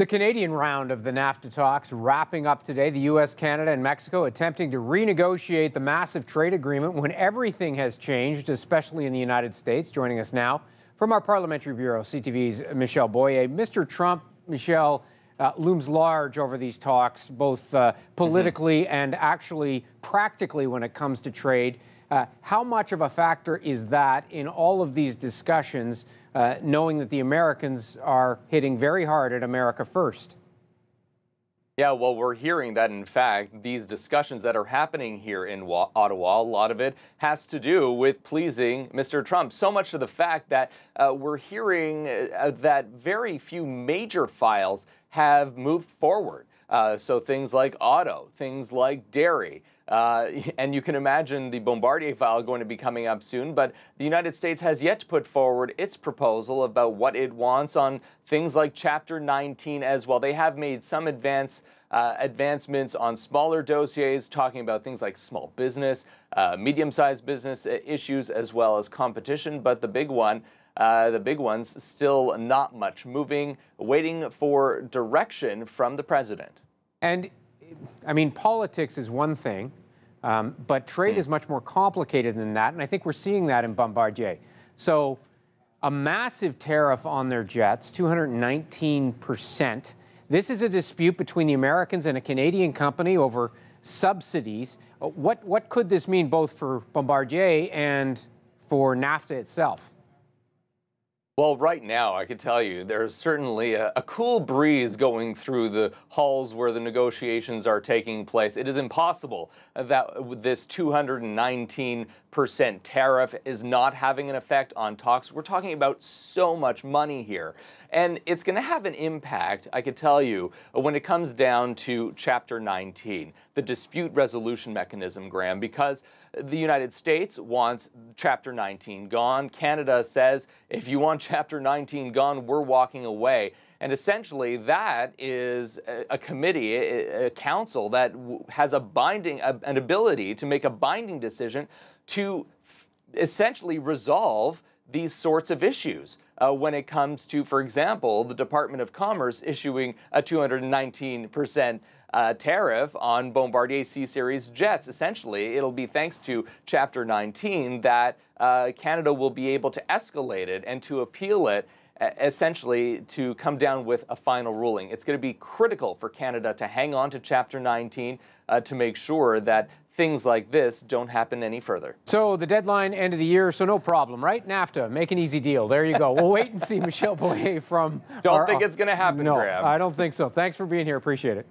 The Canadian round of the Nafta talks wrapping up today. The U.S., Canada, and Mexico attempting to renegotiate the massive trade agreement when everything has changed, especially in the United States. Joining us now from our Parliamentary Bureau, CTV's Michel. Mr. Trump, Michel, looms large over these talks, both politically and actually practically when it comes to trade. How much of a factor is that in all of these discussions, knowing that the Americans are hitting very hard at America first? Yeah, well, we're hearing that, in fact, these discussions that are happening here in Ottawa, a lot of it has to do with pleasing Mr. Trump. So much to the fact that we're hearing that very few major files have moved forward. So things like auto, things like dairy, and you can imagine the Bombardier file going to be coming up soon, but the United States has yet to put forward its proposal about what it wants on things like Chapter 19 as well. They have made some advancements on smaller dossiers, talking about things like small business, medium-sized business issues, as well as competition, but the big ones, still not much moving, waiting for direction from the president. And, I mean, politics is one thing, but trade is much more complicated than that, and I think we're seeing that in Bombardier. So a massive tariff on their jets, 219%. This is a dispute between the Americans and a Canadian company over subsidies. What could this mean both for Bombardier and for Nafta itself? Well, right now, I can tell you, there's certainly a cool breeze going through the halls where the negotiations are taking place. It is impossible that this 219% tariff is not having an effect on talks. We're talking about so much money here. And it's going to have an impact, I could tell you, when it comes down to Chapter 19, the dispute resolution mechanism, Graham, because the United States wants Chapter 19 gone. Canada says, if you want Chapter 19 gone, we're walking away. And essentially, that is a committee, a council that has an ability to make a binding decision to essentially resolve these sorts of issues. When it comes to, for example, the Department of Commerce issuing a 219% tariff on Bombardier C-Series jets. Essentially, it'll be thanks to Chapter 19 that Canada will be able to escalate it and to appeal it, essentially to come down with a final ruling. It's going to be critical for Canada to hang on to Chapter 19 to make sure that things like this don't happen any further. So the deadline, end of the year, so no problem, right? NAFTA, make an easy deal. There you go. We'll wait and see. Michel from... Don't think it's going to happen, no, Graham. I don't think so. Thanks for being here. Appreciate it.